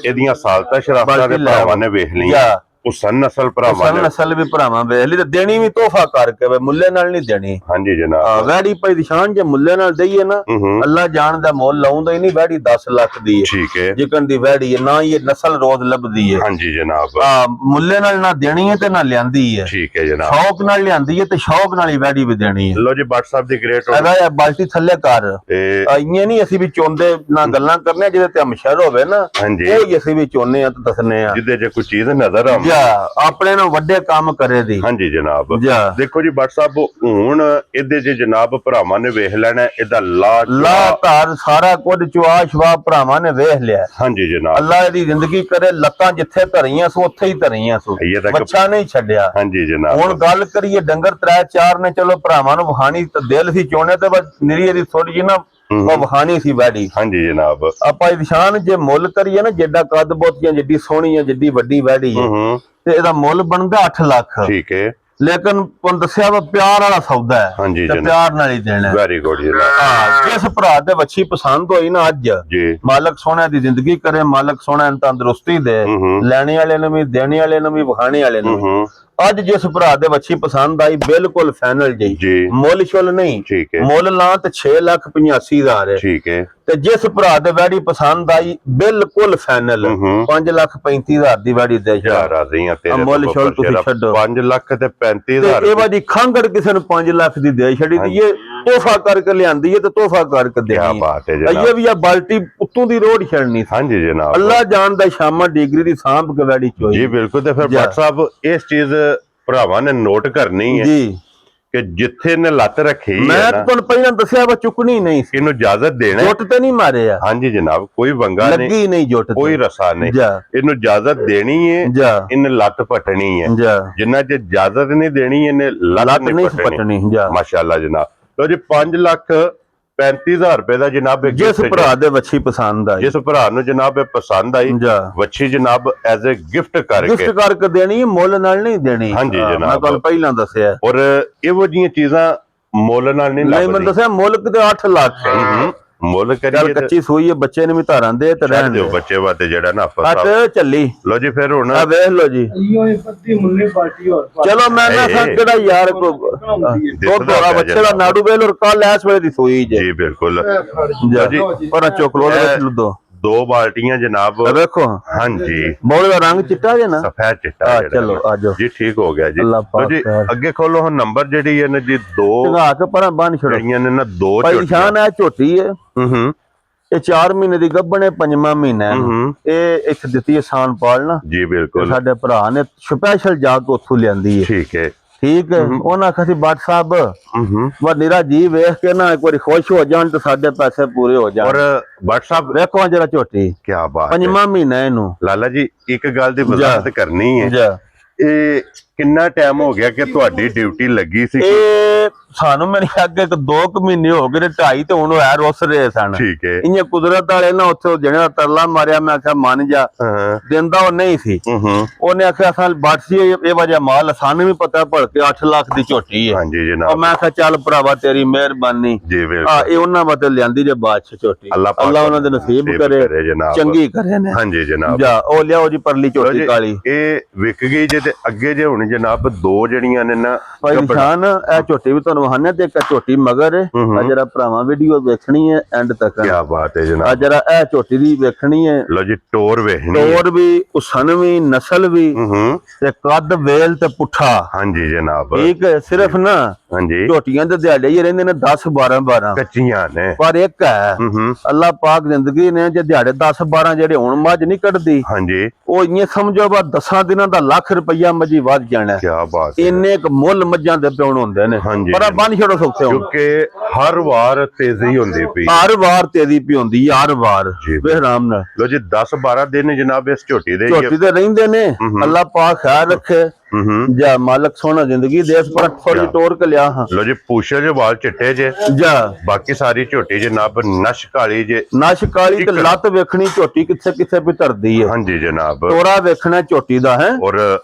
ਇਹਦੀਆਂ ਸਾਲਤਾ ਸ਼ਰਾਫਤਾਂ ਦੇ ਭਰਾਵਾਂ ਨੇ ਵੇਖ ਲਈਆਂ ਹੁਸਨ ਨਸਲ ਭਰਾਵਾਂ ਨੇ ਨਸਲ ਵੀ ਭਰਾਵਾਂ ਵੇ ਹਲੀ ਤੇ ਦੇਣੀ ਵੀ ਤੋਹਫਾ ਕਰਕੇ ਵੇ ਮੁੱਲੇ ਨਾਲ ਨਹੀਂ ਦੇਣੀ ਹਾਂਜੀ ਜਨਾਬ ਵੈੜੀ ਪਈ ਦੀ ਸ਼ਾਨ ਜੇ ਮੁੱਲੇ ਨਾਲ ਦਈਏ ਨਾ ਅੱਲਾ ਜਾਣਦਾ ਮੁੱਲ ਲਾਉਂਦਾ ਹੀ ਨਹੀਂ ਵੈੜੀ 10 ਲੱਖ ਦੀ ਹੈ ਠੀਕ ਹੈ ਜਿਕਨ ਦੀ ਵੈੜੀ ਹੈ ਨਾ ਇਹ ਨਸਲ ਰੋਜ਼ ਲੱਭਦੀ ਹੈ ਹਾਂਜੀ ਜਨਾਬ ਮੁੱਲੇ ਨਾਲ ਨਾ ਦੇਣੀ ਹੈ ਤੇ ਨਾ ਲਿਆਂਦੀ ਹੈ ਠੀਕ ਹੈ ਜਨਾਬ ਸ਼ੌਕ ਨਾਲ ਲਿਆਂਦੀ ਹੈ ਤੇ ਸ਼ੌਕ ਨਾਲ ਹੀ ਵੈੜੀ ਵੀ ਦੇਣੀ ਹੈ ਲੋ ਜੀ WhatsApp ਦੀ ਗ੍ਰੇਟ ਇਹਦਾ ਬਾਲਟੀ ਥੱਲੇ ਕਰ ਇੰਨੇ ਨਹੀਂ ਅਸੀਂ ਵੀ ਚੋਂਦੇ ਨਾ ਗੱਲਾਂ ਕਰਨੇ ਜਿਹਦੇ ਤੇ ਅਮਸ਼ਰ ਹੋਵੇ ਨਾ ਉਹ ਅਸੀਂ ਵੀ ਚੋਨੇ ਆ ਤੇ ਦੱਸਨੇ ਆ ਜਿਹਦੇ ਜੇ ਕੋਈ ਚੀਜ਼ ਨਜ਼ਰ ਆਵੇ ਆਪਣੇ ਨੂੰ ਵੱਡੇ ਕੰਮ ਕਰੇ ਦੀ ਹਾਂਜੀ ਜਨਾਬ ਦੇਖੋ ਜੀ WhatsApp ਹੁਣ ਇਹਦੇ ਜੇ ਜਨਾਬ ਭਰਾਵਾਂ ਨੇ ਵੇਖ ਲੈਣਾ ਇਹਦਾ ਲਾ ਧਾਰ ਸਾਰਾ ਕੁਝ ਚੁਆ ਸ਼ਵਾ ਭਰਾਵਾਂ ਨੇ ਵੇਖ ਲਿਆ ਹਾਂਜੀ ਜਨਾਬ ਅੱਲਾਹ ਦੀ ਜ਼ਿੰਦਗੀ ਕਰੇ ਲੱਤਾਂ ਜਿੱਥੇ ਧਰੀਆਂ ਸੋ ਉੱਥੇ ਹੀ ਧਰੀਆਂ ਸੋ ਬੱਚਾ ਨਹੀਂ ਛੱਡਿਆ ਹਾਂਜੀ ਜਨਾਬ ਹੁਣ ਗੱਲ ਕਰੀਏ ਡੰਗਰ 3-4 ਨੇ ਚਲੋ ਭਰਾਵਾਂ ਨੂੰ ਵਹਾਣੀ ਤੇ ਦਿਲ ਸੀ ਚੋਣੇ ਤੇ ਬਸ ਨਿਰੀ ਦੀ ਥੋੜੀ ਜਿਹੀ ਨਾ ਉਹ ਵਖਾਣੀ ਸੀ ਵੈੜੀ। ਹਾਂਜੀ ਜਨਾਬ। ਆਪਾਂ ਇਹ ਨਿਸ਼ਾਨ ਜੇ ਮੁੱਲ ਕਰੀਏ ਨਾ, ਜਿੱਡਾ ਕੱਦ ਬੋਤੀਆਂ, ਜਿੱਡੀ ਸੋਹਣੀ ਹੈ, ਜਿੱਡੀ ਵੱਡੀ ਵੈੜੀ ਹੈ, ਤੇ ਇਹਦਾ ਮੁੱਲ ਬਣਦਾ 8 ਲੱਖ। ਠੀਕ ਹੈ। ਲੇਕਿਨ ਤੁਹਾਨੂੰ ਦੱਸਿਆ ਵਾ ਪਿਆਰ ਵਾਲਾ ਸੌਦਾ ਹੈ, ਹਾਂਜੀ ਤੇ ਪਿਆਰ ਨਾਲ ਹੀ ਦੇਣਾ। ਵੈਰੀ ਗੁੱਡ ਜਨਾਬ। ਹਾਂ, ਜਿਸ ਭਰਾ ਦੇ ਵੱਛੀ ਪਸੰਦ ਹੋਈ ਨਾ ਅੱਜ, ਜੀ ਮਾਲਕ ਸੋਹਣਿਆਂ ਦੀ ਜ਼ਿੰਦਗੀ ਕਰੇ, ਮਾਲਕ ਸੋਹਣਿਆਂ ਨੂੰ ਤੰਦਰੁਸਤੀ ਦੇ, ਲੈਣੇ ਵਾਲੇ ਨੂੰ ਵੀ, ਦੇਣੇ ਵਾਲੇ ਨੂੰ ਵੀ, ਵਿਖਾਣੇ ਵਾਲੇ ਨੂੰ ਵੀ। ਅੱਜ ਜਿਸ ਭਰਾ ਦੇ ਵੱਛੀ ਪਸੰਦ ਆਈ, ਬਿਲਕੁਲ ਫਾਈਨਲ ਜੀ, ਮੁੱਲ ਛੁੱਲ ਨਹੀਂ। ਠੀਕ ਹੈ। ਮੁੱਲ ਲਾਂ ਤੇ 6,85,000 ਹੈ। ਠੀਕ ਹੈ। ਤੇ ਜਿਸ ਭਰਾ ਦੇ ਵੈੜੀ ਪਸੰਦ ਆਈ, ਬਿਲਕੁਲ ਫਾਈਨਲ 5,35,000 ਦੀ ਵੈੜੀ ਦੇ ਛੱਡੋ। ਮੁੱਲ ਛੁੱਲ ਤੁਸੀਂ ਛੱਡੋ। 5,35,000 ਇਹ ਵਾਦੀ ਖਾਂਗੜ ਕਿਸੇ ਨੂੰ 5 ਲੱਖ ਦੀ ਦੇ ਛੱਡੀ ਦੀ, ਇਹ ਤੋਹਫਾ ਕਰਕੇ ਲਿਆਂਦੀ ਹੈ ਤੇ ਤੋਹਫਾ ਕਰਕੇ ਦੇਣੀ। ਬਾਤ ਹੈ ਜਨਾਬ। ਇਹ ਵੀ ਆ ਬਾਲਟੀ ਉੱਤੋਂ ਦੀ ਰੋੜ ਛੱਡਣੀ। ਹਾਂਜੀ ਜਨਾਬ। ਅੱਲਾ ਜਾਣਦਾ ਸ਼ਾਮਾਂ ਡਿਗਰੀ ਦੀ ਸਾਂਭ ਕੇ ਵੈੜੀ ਚੋਈ। ਜੀ ਬਿਲਕੁਲ। ਤੇ ਫਿਰ ਭੱਟ ਸਾਹਿਬ ਇਸ ਚੀਜ਼ ਭਰਾਵਾਂ ਨੇ ਨੋਟ ਕਰਨੀ ਹੈ ਜੀ ਕਿ ਜਿੱਥੇ ਨੇ ਲੱਤ ਰੱਖੀ ਮੈਂ ਤੁਹਾਨੂੰ ਪਹਿਲਾਂ ਦੱਸਿਆ ਵਾ, ਚੁੱਕਣੀ ਨਹੀਂ ਸੀ, ਇਹਨੂੰ ਇਜਾਜ਼ਤ ਦੇਣਾ। ਜੁੱਟ ਤੇ ਨਹੀਂ ਮਾਰਿਆ। ਹਾਂਜੀ ਜਨਾਬ। ਕੋਈ ਵੰਗਾ ਨਹੀਂ, ਲੱਗੀ ਨਹੀਂ ਜੁੱਟ, ਕੋਈ ਰਸਾ ਨਹੀਂ। ਇਹਨੂੰ ਇਜਾਜ਼ਤ ਦੇਣੀ ਹੈ, ਇਹਨੇ ਲੱਤ ਪਟਣੀ ਹੈ। ਜਿੰਨਾ ਚ ਇਜਾਜ਼ਤ ਨਹੀਂ ਦੇਣੀ, ਇਹਨੇ ਲੱਤ ਨਹੀਂ ਪਟਣੀ। ਮਾਸ਼ਾਅੱਲਾ ਜਨਾਬ। ਲੋ ਜੀ 5,35,000 ਰੁਪਏ ਦਾ ਜਨਾਬ। ਜਿਸ ਭਰਾ ਦੇ ਵੱਛੀ ਪਸੰਦ ਆਈ, ਜਿਸ ਭਰਾ ਨੂੰ ਜਨਾਬ ਇਹ ਪਸੰਦ ਆਈ, ਵੱਛੀ ਜਨਾਬ ਐਜ਼ ਅ ਗਿਫਟ ਕਰਕੇ ਦੇਣੀ, ਮੁੱਲ ਨਾਲ ਨਹੀਂ ਦੇਣੀ। ਹਾਂਜੀ ਜਨਾਬ। ਮੈਂ ਤੁਹਾਨੂੰ ਪਹਿਲਾਂ ਦੱਸਿਆ। ਔਰ ਇਹੋ ਜਿਹੀਆਂ ਚੀਜ਼ਾਂ ਮੁੱਲ ਨਾਲ ਨਹੀਂ ਮੈਂ ਦੱਸਿਆ, ਮੁੱਲ ਤੇ 8 ਲੱਖ ਹੈ। ਮੁੱਲ ਕਰੀਏ ਕੱਚੀ ਸੂਈ ਹੈ, ਬੱਚੇ ਨੇ ਵੀ ਧਾਰਾਂ ਦੇ ਤੇ ਰਹਿਣ ਦਿਓ। ਬੱਚੇ ਵਾਸਤੇ ਜਿਹੜਾ ਨਾ ਕੱਟ ਚੱਲੀ। ਲੋ ਜੀ ਫਿਰ ਹੁਣ ਵੇਖ ਲੋ ਜੀ। ਚਲੋ ਮੈਂ ਨਾ ਕਿਹੜਾ ਯਾਰ ਥੋੜਾ ਬੱਚੇ ਦਾ ਨਾੜੂ ਵੇਲ, ਔਰ ਕੱਲ ਐਸ ਵੇਲੇ ਦੀ ਸੂਈ ਜੀ। ਬਿਲਕੁਲ ਜੀ। ਪਰ ਚੋਕਲੋ ਦੇ ਵਿੱਚ ਲੁੱਦੋ 2 ਬਾਲਟੀਆਂ ਜਨਾਬ। ਵੇਖੋ। ਹਾਂਜੀ। ਬੋਲ ਦਾ ਰੰਗ ਚਿੱਟਾ ਜੇ ਨਾ, ਸਫੈਦ ਚਿੱਟਾ। ਚਲੋ ਆਜੋ ਜੀ। ਠੀਕ ਹੋ ਗਿਆ ਜੀ। ਜੀ ਅੱਗੇ ਖੋਲੋ ਹੁਣ ਨੰਬਰ ਜਿਹੜੀ ਹੈ ਨਾ ਜੀ 2 ਢਗਾ ਕੇ ਪਰਾਂ ਬੰਨ ਛੜੋ। ਜਿਹੜੀਆਂ ਨੇ ਨਾ 2 ਨਿਸ਼ਾਨ ਹੈ, ਝੋਟੀ ਹੈ। ਇਹ 4 ਮਹੀਨੇ ਦੀ ਗੱਭਣ ਹੈ, 5ਵਾਂ ਮਹੀਨਾ ਹੈ। ਇਹ ਇੱਕ ਦਿੱਤੀ ਹੈ ਸਾਨ ਪਾਲਣਾ। ਜੀ ਬਿਲਕੁਲ। ਸਾਡੇ ਭਰਾ ਨੇ ਸਪੈਸ਼ਲ ਜਾ ਕੇ ਉੱਥੋਂ ਲਿਆਂਦੀ ਹੈ। ਠੀਕ ਹੈ। ਠੀਕ ਹੈ। ਉਹਨਾਂ ਆਖਿਆ ਬੱਟ ਸਾਹਿਬ ਵਾ ਨਿਰਾ ਜੀ ਵੇਖ ਕੇ ਨਾ ਇੱਕ ਵਾਰੀ ਖੁਸ਼ ਹੋ ਜਾਣ ਤੇ ਸਾਡੇ ਪੈਸੇ ਪੂਰੇ ਹੋ ਜਾਣ। ਔਰ ਬੱਟ ਸਾਹਿਬ ਵੇਖੋ ਜਰਾ ਝੋਟੀ, ਕੀ ਬਾਤ ਹੈ। 5ਵਾਂ ਮਹੀਨਾ ਇਹਨੂੰ। ਲਾਲਾ ਜੀ ਇੱਕ ਗੱਲ ਦੀ ਵਜ਼ਾਹਤ ਕਰਨੀ ਹੈ। ਇਹ ਕਿੰਨਾ ਟਾਈਮ ਹੋ ਗਿਆ ਕਿ ਤੁਹਾਡੀ ਡਿਊਟੀ ਲੱਗੀ ਸੀ? ਇਹ ਸਾਨੂੰ ਮੇਰੇ ਅੱਗੇ 2 ਮਹੀਨੇ ਹੋ ਗਏ, 2.5 ਤੇ ਹੁਣ ਹੈ ਰੁੱਸ ਰਹੇ ਸਨ। ਠੀਕ ਹੈ। ਇੰਨੇ ਕੁਦਰਤ ਵਾਲੇ ਨਾ ਉੱਥੇ ਜਿਹੜਾ ਤਰਲਾ ਮਾਰਿਆ, ਮੈਂ ਆਖਿਆ ਮੰਨ ਜਾ, ਦਿੰਦਾ ਉਹ ਨਹੀਂ ਸੀ। ਉਹਨੇ ਆਖਿਆ ਸਾਲ ਬੱਟ ਸੀ ਇਹ ਵਜ੍ਹਾ ਮਾਲ, ਸਾਨੂੰ ਵੀ ਪਤਾ ਭਲਕੇ 8 ਲੱਖ ਦੀ ਝੋਟੀ ਹੈ। ਹਾਂਜੀ ਜਨਾਬ। ਮੈਂ ਆਖਿਆ ਚੱਲ ਭਰਾਵਾ ਤੇਰੀ ਮਿਹਰਬਾਨੀ। ਜੀ ਬਿਲਕੁਲ। ਇਹ ਉਹਨਾਂ ਵਾਸਤੇ ਲਿਆਂਦੀ ਜੇ ਬਾਦਸ਼ਾਹ ਝੋਟੀ। ਅੱਲਾ ਉਹਨਾਂ ਦੇ ਨਸੀਬ ਕਰੇ, ਚੰਗੀ ਕਰੇ ਨੇ। ਹਾਂਜੀ ਜਨਾਬ। ਜਾ ਉਹ ਲਿਆਓ ਜੀ ਪਰਲੀ ਝੋਟੀ ਕਾਲੀ। ਇਹ ਵਿਕ ਗਈ ਜੇ। ਤੇ ਅੱਗੇ ਜੇ ਹੁਣ ਜਨਾਬ 2 ਜਿਹੜੀਆਂ ਨੇ ਨਾ ਭਾਈ ਨਿਸ਼ਾਨ, ਇਹ ਝੋਟੀ ਵੀ ਤੁਹਾਨੂੰ ਵਹਾਨੇ ਤੇ ਇੱਕ ਝੋਟੀ ਮਗਰ ਹੈ। ਆ ਜਰਾ ਭਰਾਵਾਂ ਵੀਡੀਓ ਵੇਖਣੀ ਹੈ ਐਂਡ ਤੱਕ। ਕੀ ਬਾਤ ਹੈ ਜਨਾਬ। ਆ ਜਰਾ ਇਹ ਝੋਟੀ ਦੀ ਵੇਖਣੀ ਹੈ। ਲੋ ਜੀ ਟੋਰ ਵੇਖਣੀ, ਟੋਰ ਵੀ, ਉਸਨ ਵੀ, ਨਸਲ ਵੀ, ਤੇ ਕੱਦ ਵੇਲ ਤੇ ਪੁੱਠਾ। ਹਾਂਜੀ ਜਨਾਬ। ਠੀਕ ਹੈ। ਸਿਰਫ ਨਾ ਹਾਂਜੀ ਝੋਟੀਆਂ ਤੇ ਦਿਹਾੜੇ ਹੀ ਰਹਿੰਦੇ ਨੇ 10-12 ਕੱਚੀਆਂ ਨੇ, ਪਰ ਇੱਕ ਹੈ ਅੱਲਾਹ ਪਾਕ ਜ਼ਿੰਦਗੀ ਨੇ ਜੇ ਦਿਹਾੜੇ 10-12 ਜਿਹੜੇ ਹੁਣ ਮੱਝ ਨਹੀਂ ਕੱਢਦੀ। ਹਾਂਜੀ। ਉਹ ਇੰਨੇ ਸਮਝੋ ਬਾ 10 ਦਿਨਾਂ ਦਾ ਲੱਖ ਰੁਪਈਆ ਮੱਝੀ ਵੱਧ ਜਾਣਾ। ਕੀ ਬਾਤ ਹੈ। ਇੰਨੇ ਕ ਮੁੱਲ ਮੱਝਾਂ ਦੇ ਪਿਉਣ ਹੁੰਦੇ ਨੇ, ਪਰ ਬੰਨ ਛੱਡੋ ਸੌਖੇ ਹੋ, ਕਿਉਂਕਿ ਹਰ ਵਾਰ ਤੇਜ਼ੀ ਹੁੰਦੀ ਪਈ, ਹਰ ਵਾਰ ਤੇਜ਼ੀ ਪਈ ਹੁੰਦੀ, ਹਰ ਵਾਰ ਬੇਹਰਾਮ ਨਾਲ। ਲੋ ਜੀ 10-12 ਦਿਨ ਜਨਾਬ ਇਸ ਝੋਟੀ ਦੇ ਰਹਿੰਦੇ ਨੇ। ਅੱਲਾਹ ਪਾਕ ਖੈਰ ਰੱਖੇ। ਜਾ ਮਾਲਕ ਸੋਹਣਾ ਜ਼ਿੰਦਗੀ ਦੇ। ਇਸ ਪਰ ਥੋੜੀ ਟੋਰ ਕੇ ਲਿਆ। ਹਾਂ ਲੋ ਜੀ ਪੂਛੇ ਜੇ ਵਾਲ ਚਿੱਟੇ ਜੇ ਜਾ, ਬਾਕੀ ਸਾਰੀ ਝੋਟੀ ਜਨਾਬ ਨਸ਼ ਕਾਲੀ ਜੇ। ਨਸ਼ ਕਾਲੀ ਤੇ ਲੱਤ ਵੇਖਣੀ ਝੋਟੀ ਕਿੱਥੇ ਕਿੱਥੇ ਵੀ ਧਰਦੀ ਹੈ। ਹਾਂਜੀ ਜਨਾਬ। ਤੋਰਾ ਵੇਖਣਾ ਝੋਟੀ ਦਾ ਹੈ। ਔਰ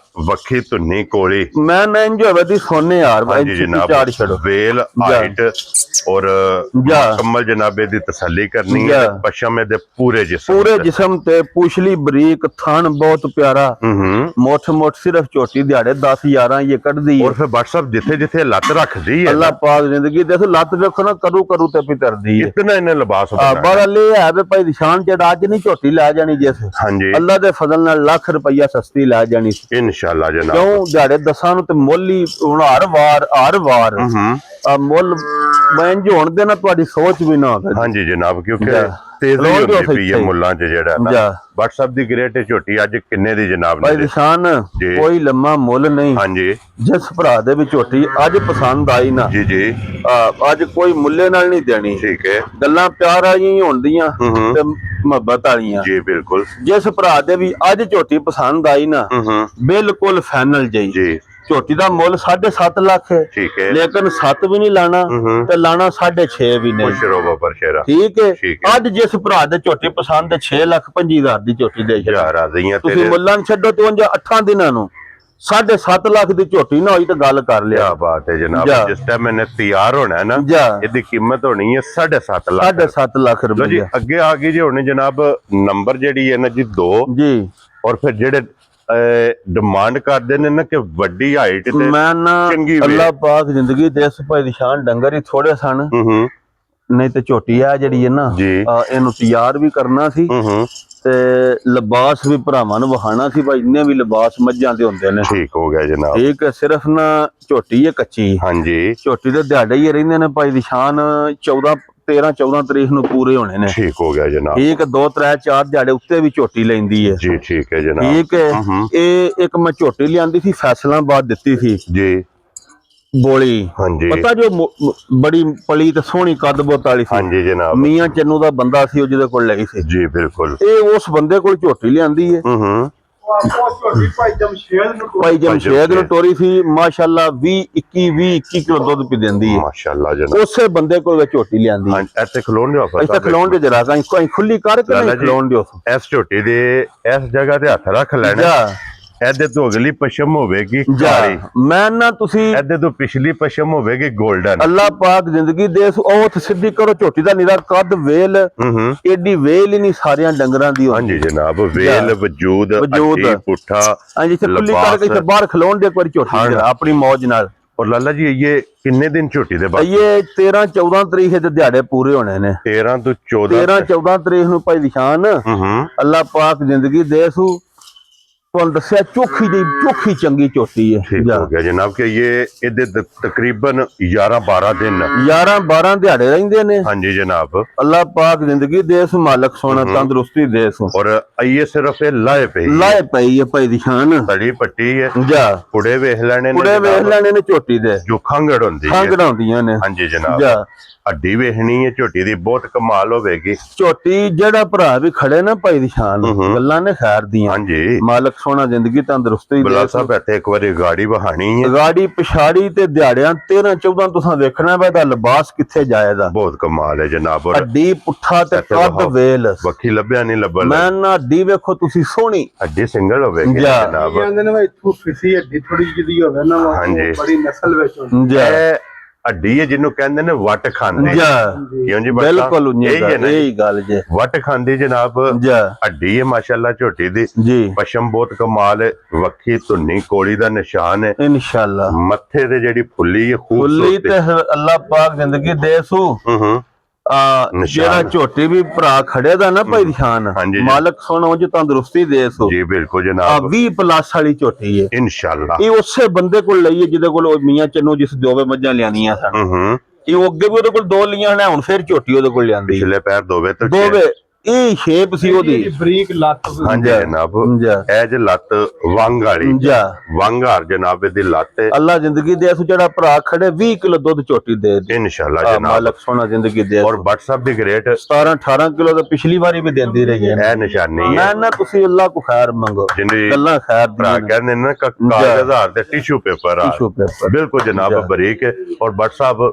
ਵੱਖੀ ਧੁੰਨੀ ਕੋਲੀ ਮੈਂ ਇੰਜ ਹੋਵੇ ਦੀ ਸੋਨੇ ਯਾਰ। ਹਾਂਜੀ ਜਨਾਬ। ਵੇਲ ਹਾਈਟ ਔਰ ਮੁਕੰਮਲ ਜਨਾਬੇ ਦੀ ਤਸੱਲੀ ਕਰਨੀ ਹੈ। ਪਸ਼ਮ ਦੇ ਪੂਰੇ ਜਿਸਮ ਤੇ ਪੁਛਲੀ ਬਰੀਕ, ਥਣ ਬਹੁਤ ਪਿਆਰਾ, ਮੋਠ ਸਿਰਫ ਝੋਟੀ ਦਿਹਾੜੇ 10-11 ਇਹ ਕੱਢਦੀ ਹੈ। ਔਰ ਫਿਰ WhatsApp ਜਿੱਥੇ ਜਿੱਥੇ ਲੱਤ ਰੱਖਦੀ ਹੈ ਅੱਲਾਹ ਪਾਕ ਜ਼ਿੰਦਗੀ ਦੇਖੋ, ਲੱਤ ਵੇਖੋ ਨਾ ਕਰੂ ਤੇ ਪਿਤਰਦੀ ਹੈ। ਇਤਨਾ ਇਹਨੇ ਲਿਬਾਸ ਬੜਾ ਲੈ ਹੈ ਵੇ ਭਾਈ ਨਿਸ਼ਾਨ ਜਿਹੜਾ ਅੱਜ ਨਹੀਂ ਝੋਟੀ ਲੈ ਜਾਣੀ ਜਿਸ। ਹਾਂਜੀ। ਅੱਲਾਹ ਦੇ ਫਜ਼ਲ ਨਾਲ ਲੱਖ ਰੁਪਈਆ ਸਸਤੀ ਲੈ ਜਾਣੀ ਇਨਸ਼ਾਅੱਲਾ ਜਨਾਬ। ਕਿਉਂ ਦਿਹਾੜੇ 10 ਨੂੰ ਤੇ ਮੁੱਲ ਹੀ ਹੁਣ ਹਰ ਵਾਰ ਮੁੱਲ ਮੈਂ ਹੋਣ ਦੇ ਨਾ ਤੁਹਾਡੀ ਸੋਚ ਵੀ ਨਾ ਹੋਵੇ। ਹਾਂਜੀ ਜਨਾਬ। ਕਿਉਂਕਿ ਤੇਜ਼ੀ ਹੁੰਦੀ ਪਈ ਹੈ ਮੁੱਲਾਂ 'ਚ ਜਿਹੜਾ ਨਾ। WhatsApp ਦੀ ਗ੍ਰੇਟ ਝੋਟੀ ਅੱਜ ਕਿੰਨੇ ਦੀ ਜਨਾਬ? ਭਾਈ ਨਿਸ਼ਾਨ ਕੋਈ ਲੰਮਾ ਮੁੱਲ ਨਹੀਂ। ਹਾਂਜੀ। ਜਿਸ ਭਰਾ ਦੇ ਵੀ ਝੋਟੀ ਅੱਜ ਪਸੰਦ ਆਈ ਨਾ ਜੀ ਅੱਜ ਕੋਈ ਮੁੱਲੇ ਨਾਲ ਨਹੀਂ ਦੇਣੀ। ਠੀਕ ਹੈ। ਗੱਲਾਂ ਪਿਆਰ ਵਾਲੀਆਂ ਹੀ ਹੁੰਦੀਆਂ ਤੇ ਮੁਹੱਬਤ ਵਾਲੀਆਂ। ਜੀ ਬਿਲਕੁਲ। ਜਿਸ ਭਰਾ ਦੇ ਵੀ ਅੱਜ ਝੋਟੀ ਪਸੰਦ ਆਈ ਨਾ ਬਿਲਕੁਲ ਫਾਈਨਲ ਜੀ। ਝੋਟੀ ਦਾ ਮੁੱਲ 7.5 ਲੱਖ ਹੈ, ਠੀਕ ਹੈ, ਲੇਕਿਨ 7 ਵੀ ਨਹੀਂ ਲਾਣਾ ਤੇ ਲਾਣਾ 6.5 ਵੀ ਨਹੀਂ। ਸ਼ਰੋਬਾ ਪਰ ਸ਼ੇਰਾ, ਠੀਕ ਹੈ। ਅੱਜ ਜਿਸ ਭਰਾ ਦੇ ਝੋਟੀ ਪਸੰਦ 6,25,000 ਦੀ ਝੋਟੀ ਦੇ ਯਾਰ ਆ ਗਈਆਂ ਤੁਸੀਂ ਮੁੱਲਾਂ ਨੂੰ ਛੱਡੋ ਤੇ ਉਂਝ 8 ਦਿਨਾਂ ਨੂੰ 7.5 ਲੱਖ ਦੀ ਝੋਟੀ ਨਾ ਹੋਈ ਤਾਂ ਗੱਲ ਕਰ ਲਿਆ। ਕੀ ਬਾਤ ਹੈ ਜਨਾਬ, ਜਿਸ ਟਾਈਮ ਇਹਨੇ ਤਿਆਰ ਹੋਣਾ ਹੈ ਨਾ ਇਹਦੀ ਕੀਮਤ ਹੋਣੀ ਹੈ 7.5 ਲੱਖ, 7.5 ਲੱਖ ਲੋ ਜੀ। ਰੁਪਏ ਅੱਗੇ ਆ ਗਈ ਜੀ ਹੁਣ ਜਨਾਬ ਨੰਬਰ ਜਿਹੜੀ ਹੈ ਨਾ ਜੀ 2 ਜੀ। ਔਰ ਫਿਰ ਜਿਹੜੇ ਡਿਮਾਂਡ ਕਰਦੇ ਨੇ ਨਾ ਕਿ ਵੱਡੀ ਹਾਈਟ ਤੇ ਮੈਂ ਨਾ ਅੱਲਾਹ ਪਾਕ ਜ਼ਿੰਦਗੀ ਦੇ ਇਸ ਭਾਈ ਦੀ ਸ਼ਾਨ ਡੰਗਰ ਹੀ ਥੋੜੇ ਸਨ, ਨਹੀਂ ਤੇ ਝੋਟੀ ਆ ਜਿਹੜੀ ਹੈ ਨਾ ਇਹਨੂੰ ਤਿਆਰ ਵੀ ਕਰਨਾ ਸੀ ਤੇ ਲਿਬਾਸ ਵੀ ਭਰਾਵਾਂ ਨੂੰ ਵਹਾਣਾ ਸੀ ਭਾਈ, ਇੰਨੇ ਵੀ ਲਿਬਾਸ ਮੱਝਾਂ ਦੇ ਹੁੰਦੇ ਨੇ। ਠੀਕ ਹੋ ਗਿਆ ਜਨਾਬ, ਠੀਕ ਹੈ। ਸਿਰਫ ਨਾ ਝੋਟੀ ਹੈ ਕੱਚੀ, ਹਾਂਜੀ ਝੋਟੀ ਦੇ ਦਿਹਾੜੇ ਹੀ ਰਹਿੰਦੇ ਨੇ ਭਾਈ ਦੀ ਸ਼ਾਨ 13-14 ਤਰੀਕ ਨੂੰ ਪੂਰੇ ਹੋਣੇ ਨੇ। ਠੀਕ ਹੋ ਗਿਆ ਜਨਾਬ, ਠੀਕ 2-3-4 ਦਿਹਾੜੇ ਉੱਤੇ ਵੀ ਝੋਟੀ ਲੈਂਦੀ ਹੈ ਜੀ। ਠੀਕ ਹੈ ਜਨਾਬ, ਠੀਕ ਹੈ। ਇਹ ਇੱਕ ਮੈਂ ਝੋਟੀ ਲਿਆਂਦੀ ਸੀ ਫੈਸਲਾਬਾਦ ਦਿੱਤੀ ਸੀ ਜੀ, ਬੋਲੀ, ਹਾਂਜੀ ਪਤਾ ਜੋ ਬੜੀ ਪਲੀ ਤੇ ਸੋਹਣੀ ਕੱਦ ਬੋਤ ਵਾਲੀ ਸੀ, ਹਾਂਜੀ ਜਨਾਬ, ਮੀਆਂ ਚੰਨੂ ਦਾ ਬੰਦਾ ਸੀ ਉਹ ਜਿਹਦੇ ਕੋਲ ਲਈ ਸੀ ਜੀ ਬਿਲਕੁਲ। ਇਹ ਉਸ ਬੰਦੇ ਕੋਲ ਝੋਟੀ ਲਿਆਂਦੀ ਹੈ। ਭਾਈ ਜਮਸ਼ੇਦ ਨੂੰ ਟੋਰੀ ਸੀ ਮਾਸ਼ਾਅੱਲਾ 20-21 ਕਿਲੋ ਦੁੱਧ ਪੀ ਦਿੰਦੀ ਹੈ ਮਾਸ਼ਾਅੱਲਾ ਜਨਾਬ। ਉਸੇ ਬੰਦੇ ਕੋਲ ਚੋਟੀ ਲਿਆਂਦੀ ਹੈ। ਇੱਥੇ ਖਲੋਣ ਦਿਓ, ਇੱਥੇ ਖਲੋਣ ਦੇ ਜਰਾ ਕਹੀਂ ਖੁੱਲੀ ਕਰਕੇ ਨਹੀਂ ਖਲੋਣ ਦਿਓ। ਇਸ ਝੋਟੀ ਦੇ ਇਸ ਜਗ੍ਹਾ ਤੇ ਹੱਥ ਰੱਖ ਲੈਣਾ, ਇਹਦੇ ਤੋਂ ਅਗਲੀ ਪਸ਼ਮ ਹੋਵੇਗੀ ਕਾਲੀ, ਮੈਂ ਨਾ ਤੁਸੀਂ ਇਹਦੇ ਤੋਂ ਪਿਛਲੀ ਪਸ਼ਮ ਹੋਵੇਗੀ 골ਡਨ। ਅੱਲਾਹ ਪਾਕ ਜ਼ਿੰਦਗੀ ਦੇ ਉਹ ਤੇ ਸਿੱਧੀ ਕਰੋ ਝੋਟੀ ਦਾ ਨਿਰਾ ਕੱਦ ਵੇਲ, ਏਡੀ ਵੇਲ ਹੀ ਨਹੀਂ ਸਾਰਿਆਂ ਡੰਗਰਾਂ ਦੀ। ਹਾਂਜੀ ਜਨਾਬ, ਵੇਲ ਵਜੂਦ ਅੱਡੀ ਪੁੱਠਾ, ਹਾਂਜੀ ਇੱਥੇ ਖੁੱਲੀ ਕਰਕੇ ਇੱਥੇ ਬਾਹਰ ਖਲੋਣ ਦੇ ਇੱਕ ਵਾਰੀ ਝੋਟੀ ਆਪਣੀ ਮੌਜ ਨਾਲ। ਔਰ ਲਾਲਾ ਜੀ ਇਹ ਕਿੰਨੇ ਦਿਨ ਝੋਟੀ ਦੇ ਬਾਅਦ? ਇਹ 13-14 ਤਰੀਕ ਦੇ ਦਿਹਾੜੇ ਪੂਰੇ ਹੋਣੇ ਨੇ। 13 ਤੋਂ 14 ਤਰੀਕ ਨੂੰ ਭਾਈ ਨਿਸ਼ਾਨ ਅੱਲਾਹ ਪਾਕ ਜ਼ਿੰਦਗੀ ਦੇ ਸੂ ਤੁਹਾਨੂੰ ਦੱਸਿਆ ਚੋਖੀ ਚੰਗੀ ਝੋਟੀ ਹੈ। ਠੀਕ ਹੋ ਗਿਆ ਜਨਾਬ ਕਿ ਇਹ ਇਹਦੇ ਤਕਰੀਬਨ 11-12 ਦਿਨ 11-12 ਦਿਹਾੜੇ ਰਹਿੰਦੇ ਨੇ। ਹਾਂਜੀ ਜਨਾਬ, ਅੱਲਾਹ ਪਾਕ ਜ਼ਿੰਦਗੀ ਦੇ ਸੂ, ਮਾਲਕ ਸੋਨਾ ਤੰਦਰੁਸਤੀ ਦੇ ਸੂ। ਔਰ ਇਹ ਸਿਰਫ ਇਹ ਲਾਏ ਪਈ ਹੈ ਭਾਈ ਦੀ ਸ਼ਾਨ, ਤੜੀ ਪੱਟੀ ਹੈ। ਜਾ ਕੁੜੇ ਵੇਖ ਲੈਣੇ ਨੇ ਝੋਟੀ ਦੇ ਜੋ ਖੰਗੜ ਹੁੰਦੀਆਂ ਨੇ। ਹਾਂਜੀ ਜਨਾਬ, ਹੱਡੀ ਵੇਖਣੀ ਹੈ ਝੋਟੀ ਦੀ, ਬਹੁਤ ਕਮਾਲ ਹੋਵੇਗੀ ਝੋਟੀ। ਜਿਹੜਾ ਭਰਾ ਵੀ ਖੜੇ ਨਾ ਭਾਈ ਦੀ ਸ਼ਾਨ, ਗੱਲਾਂ ਨੇ ਖੈਰ ਦੀਆਂ। ਹਾਂਜੀ, ਮਾਲਕ ਸੋਨਾ ਜ਼ਿੰਦਗੀ ਤੰਦਰੁਸਤੀ ਬਲਾ ਸਾਹਿਬ ਇੱਥੇ ਇੱਕ ਵਾਰੀ ਗਾੜੀ ਵਹਾਣੀ ਹੈ, ਗਾੜੀ ਪਿਛਾੜੀ ਤੇ ਦਿਹਾੜਿਆਂ 13-14 ਤੁਸੀਂ ਵੇਖਣਾ ਵਾ ਇਹਦਾ ਲਿਬਾਸ ਕਿੱਥੇ ਜਾਏਗਾ। ਬਹੁਤ ਕਮਾਲ ਹੈ ਜਨਾਬ। ਹੱਡੀ ਪੁੱਠਾ ਤੇ ਕੱਦ ਵੇਲ ਵੱਖੀ ਲੱਭਿਆ ਨਹੀਂ ਲੱਭਾ। ਮੈਂ ਨਾ ਹੱਡੀ ਵੇਖੋ ਤੁਸੀਂ ਸੋਹਣੀ, ਹੱਡੀ ਸਿੰਗਲ ਹੋਵੇਗੀ ਜਨਾਬ। ਕਹਿੰਦੇ ਨੇ ਵਾ ਇੱਥੋਂ ਫਿਸੀ ਹੱਡੀ ਥੋੜੀ ਜਿਹੀ ਹੋਵੇ ਨਾ, ਹਾਂਜੀ ਬੜੀ ਨਸਲ ਵਿੱਚ ਹੁੰਦੀ ਹੈ। ਹੱਡੀ ਹੈ ਜਿਹਨੂੰ ਕਹਿੰਦੇ ਨੇ ਵੱਟ ਖਾਂਦੇ, ਕਿਉਂ ਜੀ? ਬਿਲਕੁਲ ਇਹੀ ਗੱਲ ਜੇ, ਵੱਟ ਖਾਂਦੀ ਜਨਾਬ। ਹੱਡੀ ਹੈ ਮਾਸ਼ਾਅੱਲਾ ਝੋਟੀ ਦੀ ਜੀ, ਪਸ਼ਮ ਬਹੁਤ ਕਮਾਲ ਹੈ, ਵੱਖੀ ਧੁੰਨੀ ਕੋਲੀ ਦਾ ਨਿਸ਼ਾਨ ਹੈ ਇਨਸ਼ਾਅੱਲਾ। ਮੱਥੇ ਤੇ ਜਿਹੜੀ ਫੁੱਲੀ ਹੈ ਫੁੱਲੀ ਤੇ ਅੱਲਾਹ ਪਾਕ ਜ਼ਿੰਦਗੀ ਦੇ ਸੂ। ਜਿਹੜਾ ਝੋਟੀ ਵੀ ਭਰਾ ਖੜੇ ਦਾ ਨਾ ਭਾਈ ਨਿਸ਼ਾਨ, ਮਾਲਕ ਸੋਨਾ ਜੋ ਤੰਦਰੁਸਤੀ ਦੇ ਸੋ। ਜੀ ਬਿਲਕੁਲ ਜਨਾਬ, 20+ ਵਾਲੀ ਝੋਟੀ ਹੈ ਇਨਸ਼ਾਅੱਲਾ। ਇਹ ਉਸੇ ਬੰਦੇ ਕੋਲ ਲਈ ਹੈ ਜਿਹਦੇ ਕੋਲ ਮੀਆਂ ਚੰਨੂ ਜਿਸ ਦੋਵੇਂ ਮੱਝਾਂ ਲਿਆਂਦੀਆਂ ਸਨ। ਇਹ ਅੱਗੇ ਵੀ ਉਹਦੇ ਕੋਲ 2 ਲੀਆਂ ਨੇ, ਹੁਣ ਫਿਰ ਝੋਟੀ ਉਹਦੇ ਕੋਲ ਲਿਆਂਦੀ। ਪਿਛਲੇ ਪੈਰ ਦੋਵੇਂ ਇਹ ਸ਼ੇਪ ਸੀ ਉਹਦੀ, ਬਰੀਕ ਲੱਤ। ਹਾਂਜੀ ਜਨਾਬ, ਇਹ ਜੇ ਲੱਤ ਵੰਗ ਵਾਲੀ, ਵੰਗਾਰ ਜਨਾਬ ਦੀ ਲੱਤ। ਅੱਲਾ ਜ਼ਿੰਦਗੀ ਦੇ ਸੂ। ਜਿਹੜਾ ਭਰਾ ਖੜੇ 20 ਕਿਲੋ ਦੁੱਧ ਝੋਟੀ ਦੇ ਇਨਸ਼ਾਅੱਲਾ ਜਨਾਬ, ਮਾਲਕ ਸੋਨਾ ਜ਼ਿੰਦਗੀ ਦੇ। ਔਰ WhatsApp ਦੀ ਗ੍ਰੇਟ 17-18 ਕਿਲੋ ਦਾ ਪਿਛਲੀ ਵਾਰੀ ਵੀ ਦਿੰਦੀ ਰਹੀ ਹੈ। ਇਹ ਨਿਸ਼ਾਨੀ ਹੈ। ਮੈਂ ਨਾ ਤੁਸੀਂ ਅੱਲਾ ਕੋ ਖੈਰ ਮੰਗੋ, ਗੱਲਾਂ ਖੈਰ ਭਰਾ ਕਹਿੰਦੇ ਨੇ ਕਾਗਜ਼ ਆਧਾਰ ਤੇ ਟਿਸ਼ੂ ਪੇਪਰ ਆ। ਬਿਲਕੁਲ ਜਨਾਬ, ਬਰੀਕ ਹੈ। ਔਰ WhatsApp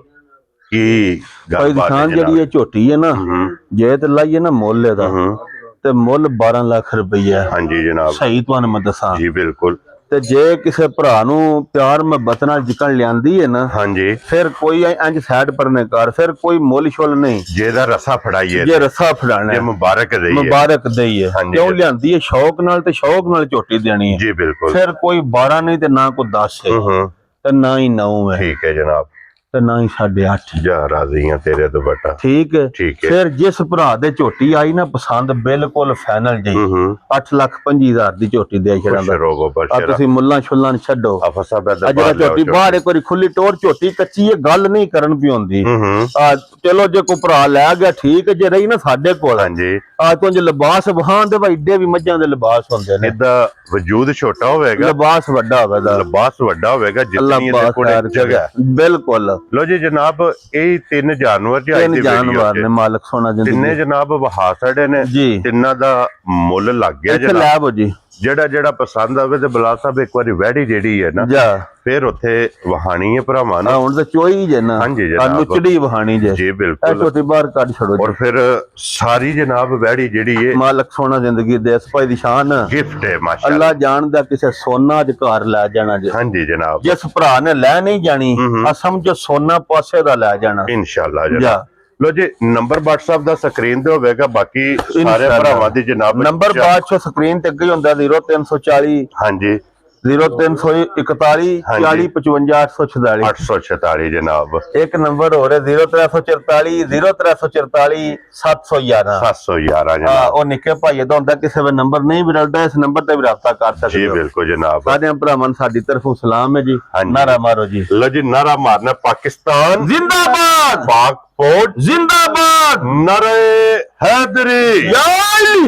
ਕੀ ਗੱਲਬਾਤ ਜਿਹੜੀ ਇਹ ਝੋਟੀ ਹੈ ਨਾ, ਜੇ ਤੇ ਲਾਈਏ ਨਾ ਮੁੱਲ ਇਹਦਾ ਤੇ ਮੁੱਲ 12 ਲੱਖ ਰੁਪਈਆ। ਹਾਂਜੀ ਜਨਾਬ, ਸਹੀ ਤੁਹਾਨੂੰ ਮੈਂ ਦੱਸਾਂ ਜੀ ਬਿਲਕੁਲ। ਤੇ ਜੇ ਕਿਸੇ ਭਰਾ ਨੂੰ ਪਿਆਰ ਮੁਹੱਬਤ ਨਾਲ ਜਿਕਣ ਲਿਆਂਦੀ ਹੈ ਨਾ, ਹਾਂਜੀ, ਫਿਰ ਕੋਈ ਇੰਜ ਸਾਈਡ ਪਰਨੇ ਕਰ, ਫਿਰ ਕੋਈ ਮੁੱਲ ਸ਼ੁੱਲ ਨਹੀਂ। ਜਿਹਦਾ ਰਸਾ ਫੜਾਈਏ, ਜੇ ਰਸਾ ਫੜਾਣਾ ਹੈ, ਮੁਬਾਰਕ ਦਈਏ। ਕਿਉਂ ਲਿਆਂਦੀ ਹੈ? ਸ਼ੌਕ ਨਾਲ, ਤੇ ਸ਼ੌਕ ਨਾਲ ਝੋਟੀ ਦੇਣੀ ਹੈ। ਜੀ ਬਿਲਕੁਲ। ਫਿਰ ਕੋਈ 12 ਨਹੀਂ ਤੇ ਨਾ ਕੋਈ 10 ਹੈ ਤੇ ਨਾ ਹੀ 9 ਹੈ। ਠੀਕ ਹੈ ਜਨਾਬ, ਤੇ ਨਾ ਹੀ 8.5। ਜਾ ਰਾਜ਼ੀ ਆ ਤੇਰੇ ਤੋਂ ਬਟਾ। ਠੀਕ ਹੈ। ਫਿਰ ਜਿਸ ਭਰਾ ਦੇ ਝੋਟੀ ਆਈ ਨਾ ਪਸੰਦ, ਬਿਲਕੁਲ ਫਾਈਨਲ ਜੀ 8,25,000 ਦੀ ਝੋਟੀ ਦੇ ਛੜਾਂਦਾ। ਤੁਸੀਂ ਮੁੱਲਾਂ ਛੁੱਲਾਂ ਛੱਡੋ, ਜਿਹੜਾ ਝੋਟੀ ਬਾਹਰ ਇੱਕ ਵਾਰੀ ਖੁੱਲੀ ਟੋਰ ਝੋਟੀ ਕੱਚੀ ਹੈ, ਗੱਲ ਨਹੀਂ ਕਰਨ ਵੀ ਹੁੰਦੀ। ਚਲੋ ਜੇ ਕੋਈ ਭਰਾ ਲੈ ਗਿਆ ਠੀਕ ਹੈ, ਜੇ ਰਹੀ ਨਾ ਸਾਡੇ ਕੋਲ ਤੋਂ ਜੇ ਲਿਬਾਸ ਵਹਾਣ ਦੇ ਏਡੇ ਵੀ ਮੱਝਾਂ ਦੇ ਲਿਬਾਸ ਹੁੰਦੇ ਨੇ। ਇਹਦਾ ਵਜੂਦ ਛੋਟਾ ਹੋਵੇਗਾ, ਲਿਬਾਸ ਵੱਡਾ ਹੋਵੇਗਾ। ਲਿਬਾਸ ਵੱਡਾ ਹੋਵੇਗਾ ਜਿੰਨੀ ਇਹਦੇ ਕੋਲ ਜਗ੍ਹਾ। ਬਿਲਕੁਲ। ਲੋ ਜੀ ਜਨਾਬ, ਇਹ 3 ਜਾਨਵਰ ਨੇ ਮਾਲਕ ਸੋਨਾ ਜ਼ਿੰਦਗੀ। ਤਿੰਨੇ ਜਨਾਬ ਵਹਾ ਸਾਡੇ ਨੇ, ਤਿੰਨਾਂ ਦਾ ਮੁੱਲ ਲੱਗ ਗਿਆ ਜਨਾਬ। ਜੀ ਜਿਹੜਾ ਪਸੰਦ ਆਵੇ ਤੇ ਬਲਾ ਸਾਹਿਬ ਇੱਕ ਵਾਰੀ ਵੈੜੀ ਜਿਹੜੀ ਹੈ ਨਾ ਜਾ ਫਿਰ ਉੱਥੇ ਵਹਾਣੀ ਹੈ ਭਰਾਵਾਂ ਨੂੰ। ਹੁਣ ਤਾਂ ਚੋਈ ਜੇ ਨਾ ਹਾਂਜੀ ਜਨਾਬ। ਨੁਚੜੀ ਵਹਾਣੀ ਜੇ ਜੀ ਇਹ ਬਿਲਕੁਲ। ਛੋਟੀ ਬਾਹਰ ਕੱਢ ਛੜੋ ਔਰ ਫਿਰ ਸਾਰੀ ਜਨਾਬ ਵੈੜੀ ਜਿਹੜੀ ਹੈ ਮਾਲਕ ਸੋਹਣਾ ਜ਼ਿੰਦਗੀ ਦੇ ਇਸ ਭਾਈ ਦੀ ਸ਼ਾਨ ਗਿਫਟ ਹੈ ਮਾਸ਼ਾਅੱਲਾ। ਅੱਲਾ ਜਾਣਦਾ ਕਿਸੇ ਸੋਨਾ ਅੱਜ ਘਰ ਲੈ ਜਾਣਾ ਜੇ ਹਾਂਜੀ ਜਨਾਬ ਜਿਸ ਭਰਾ ਨੇ ਲੈ ਨਹੀਂ ਜਾਣੀ ਆ ਸਮਝੋ ਸੋਨਾ ਪਾਸੇ ਦਾ ਲੈ ਜਾਣਾ ਇਨਸ਼ਾਅੱਲਾ ਜਾ ਜਨਾਬ। ਲੋ ਜੀ ਨੰਬਰ WhatsApp ਦਾ ਸਕਰੀਨ ਤੇ ਹੋਵੇਗਾ, ਬਾਕੀ ਸਾਰੇ ਇਨਸ਼ਾਅੱਲਾ। ਭਰਾਵਾਂ ਦੀ ਜਨਾਬ ਨੰਬਰ ਬਾਅਦ ਚੋਂ ਸਕਰੀਨ ਤੇ ਅੱਗੇ ਹੀ ਹੁੰਦਾ 0340 ਹਾਂਜੀ 0341 40 55 846 846 ਜਨਾਬ। ਇੱਕ ਨੰਬਰ ਹੋ ਰਿਹਾ 0344 0344 711 711 ਹਾਂ ਜਨਾਬ। ਉਹ ਨਿੱਕੇ ਭਾਈ ਦਾ ਹੁੰਦਾ ਕਿਸੇ ਵੇ ਨੰਬਰ ਨਹੀਂ ਵੀ ਰਲਦਾ ਇਸ ਨੰਬਰ ਤੇ ਵੀ ਰਾਬਤਾ ਕਰ ਸਕਦੇ ਜੀ ਹੋ। ਬਿਲਕੁਲ ਜਨਾਬ। ਸਾਰਿਆਂ ਭਰਾਵਾਂ ਨੂੰ ਸਾਡੀ ਤਰਫੋਂ ਸਲਾਮ ਹੈ ਜੀ। ਹਾਂਜੀ। ਨਾਰਾ ਮਾਰੋ ਜੀ। ਲੋ ਜੀ ਨਾਰਾ ਮਾਰਨਾ ਪਾਕਿਸਤਾਨ जिंदाबाद पाक फौज जिंदाबाद नारे हैदरी या अली।